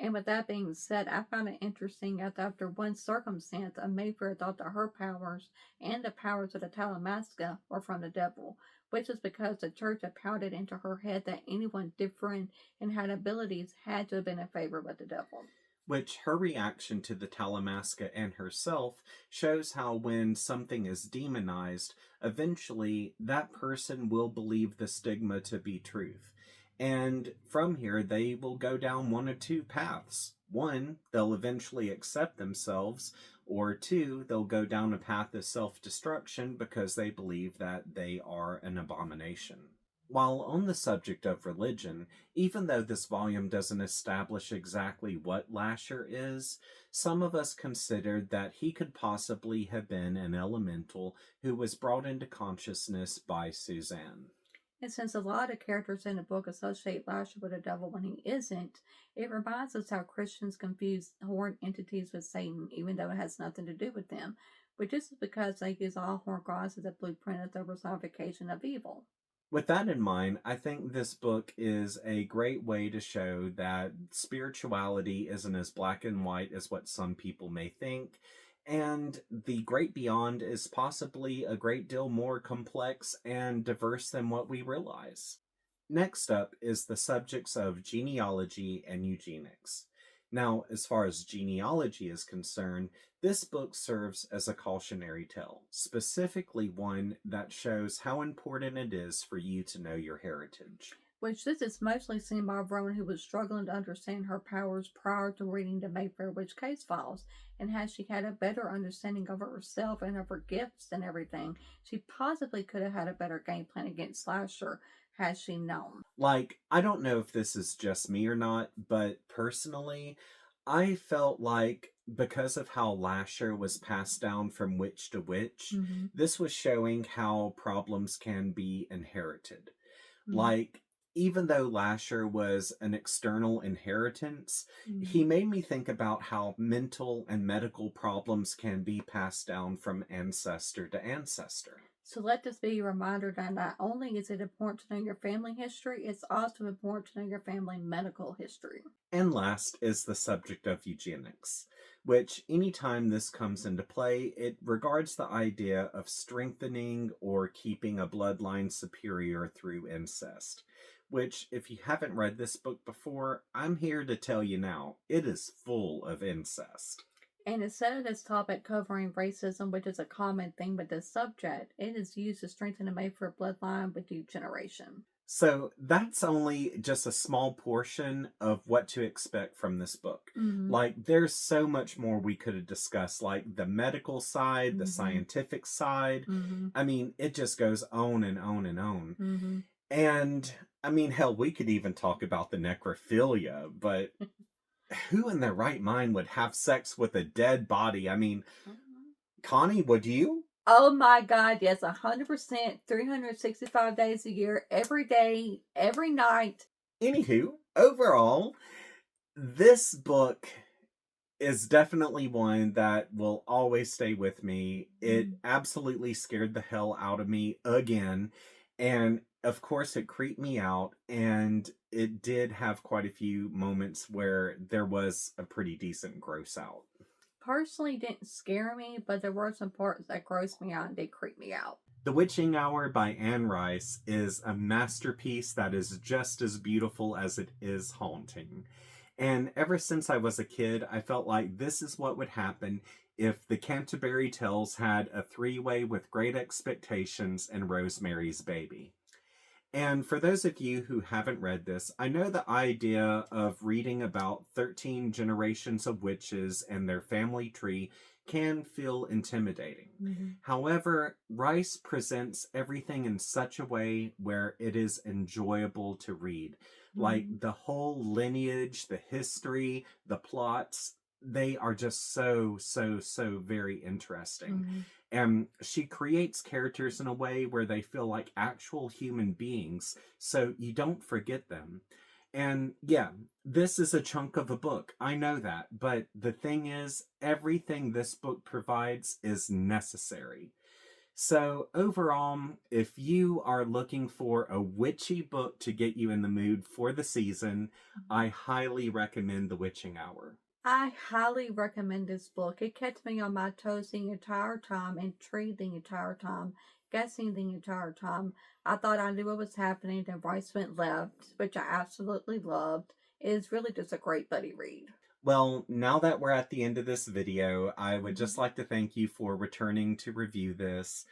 B: And with that being said, I found it interesting that after one circumstance, a Mayfair thought that her powers and the powers of the Talamasca were from the devil, which is because the church had pounded into her head that anyone different and had abilities had to have been in favor with the devil.
A: Which her reaction to the Talamasca and herself shows how when something is demonized, eventually that person will believe the stigma to be truth. And from here, they will go down one of two paths. One, they'll eventually accept themselves, or two, they'll go down a path of self destruction because they believe that they are an abomination. While on the subject of religion, even though this volume doesn't establish exactly what Lasher is, some of us considered that he could possibly have been an elemental who was brought into consciousness by Suzanne.
B: And since a lot of characters in the book associate Lasher with the devil when he isn't, it reminds us how Christians confuse horned entities with Satan, even though it has nothing to do with them, which is because they use all horned gods as a blueprint of the personification of evil.
A: With that in mind, I think this book is a great way to show that spirituality isn't as black and white as what some people may think, and the great beyond is possibly a great deal more complex and diverse than what we realize. Next up is the subjects of genealogy and eugenics. Now, as far as genealogy is concerned, this book serves as a cautionary tale, specifically one that shows how important it is for you to know your heritage.
B: Which this is mostly seen by Rowan, who was struggling to understand her powers prior to reading the Mayfair Witch case files, and had she had a better understanding of herself and of her gifts and everything, she possibly could have had a better game plan against Slasher had she known.
A: Like, I don't know if this is just me or not, but personally, I felt like because of how Lasher was passed down from witch to witch,
B: Mm-hmm.
A: this was showing how problems can be inherited.
B: Mm-hmm.
A: Like, even though Lasher was an external inheritance,
B: Mm-hmm.
A: he made me think about how mental and medical problems can be passed down from ancestor to ancestor.
B: So let this be a reminder that not only is it important to know your family history, it's also important to know your family medical history.
A: And last is the subject of eugenics, which anytime this comes into play, it regards the idea of strengthening or keeping a bloodline superior through incest. Which, if you haven't read this book before, I'm here to tell you now, it is full of incest.
B: And instead of this topic covering racism, which is a common theme with this subject, it is used to strengthen the Mayfair bloodline with each generation.
A: So that's only just a small portion of what to expect from this book.
B: Mm-hmm.
A: Like, there's so much more we could have discussed, like the medical side, the
B: Mm-hmm.
A: scientific side.
B: Mm-hmm.
A: I mean, it just goes on and on and on.
B: Mm-hmm.
A: And, I mean, hell, we could even talk about the necrophilia, but who in their right mind would have sex with a dead body? I mean, Connie, would you?
B: Oh my God, yes, 100%, 365 days a year, every day, every night.
A: Anywho, overall, this book is definitely one that will always stay with me. It absolutely scared the hell out of me again. And of course, it creeped me out. And it did have quite a few moments where there was a pretty decent gross out.
B: Personally, didn't scare me, but there were some parts that grossed me out and did creep me out.
A: The Witching Hour by Anne Rice is a masterpiece that is just as beautiful as it is haunting. And ever since I was a kid, I felt like this is what would happen if the Canterbury Tales had a three-way with Great Expectations and Rosemary's Baby. And for those of you who haven't read this, I know the idea of reading about 13 generations of witches and their family tree can feel intimidating.
B: Mm-hmm.
A: However, Rice presents everything in such a way where it is enjoyable to read. Like the whole lineage, the history, the plots, they are just so very interesting.
B: Mm-hmm.
A: And she creates characters in a way where they feel like actual human beings, so you don't forget them. And yeah, this is a chunk of a book. I know that. But the thing is, everything this book provides is necessary. So overall, if you are looking for a witchy book to get you in the mood for the season, I highly recommend The Witching Hour.
B: I highly recommend this book. It kept me on my toes the entire time, intrigued the entire time. guessing the entire time. I thought I knew what was happening, then Bryce went left, which I absolutely loved. It is really just a great buddy read.
A: Well, now that we're at the end of this video, I would
B: Mhm.
A: just like to thank you for returning to review this.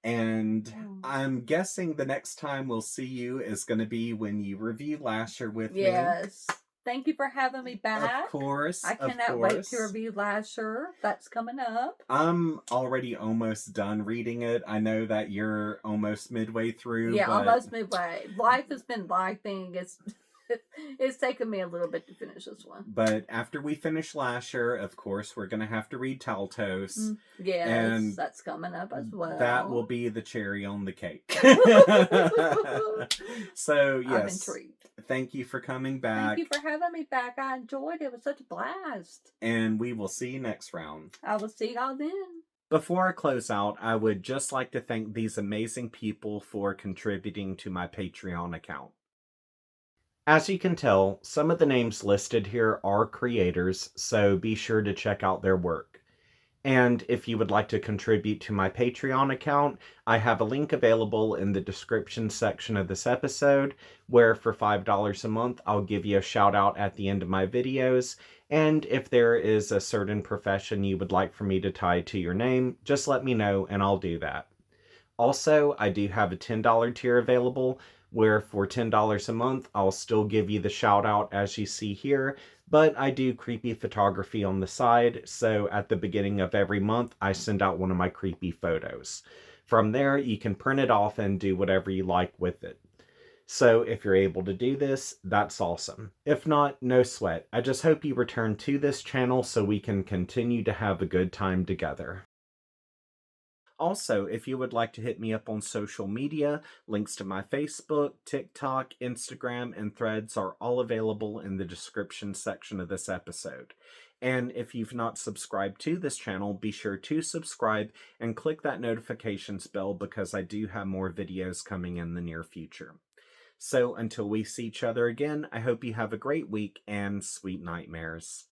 A: And
B: Mm.
A: I'm guessing the next time we'll see you is going to be when you review Lasher with me.
B: Yes. Thank you for having me
A: Of
B: back.
A: course,
B: I
A: of
B: cannot wait to
A: course.
B: review Lasher. That's coming up.
A: I'm already almost done reading it. I know that you're almost midway through,
B: Yeah,
A: but
B: almost midway. Life has been lifing. It's taken me a little bit to finish this one.
A: after we finish Lasher, of course, we're going to have to read Taltos.
B: Yes,
A: And
B: that's coming up as
A: that will
B: well.
A: be the cherry on the cake. So,
B: I'm
A: yes,
B: intrigued.
A: thank you for coming
B: Thank
A: back.
B: you for having me back. I enjoyed it. It was such a blast.
A: And we will see you next round.
B: I will see y'all then.
A: Before I close out, I would just like to thank these amazing people for contributing to my Patreon account. As you can tell, some of the names listed here are creators, so be sure to check out their work. And if you would like to contribute to my Patreon account, I have a link available in the description section of this episode, where for $5 a month, I'll give you a shout out at the end of my videos. And if there is a certain profession you would like for me to tie to your name, just let me know and I'll do that. Also, I do have a $10 tier available, where for $10 a month, I'll still give you the shout out as you see here, but I do creepy photography on the side, so at the beginning of every month, I send out one of my creepy photos. From there, you can print it off and do whatever you like with it. So if you're able to do this, that's awesome. If not, no sweat. I just hope you return to this channel so we can continue to have a good time together. Also, if you would like to hit me up on social media, links to my Facebook, TikTok, Instagram, and Threads are all available in the description section of this episode. And if you've not subscribed to this channel, be sure to subscribe and click that notifications bell because I do have more videos coming in the near future. So until we see each other again, I hope you have a great week and sweet nightmares.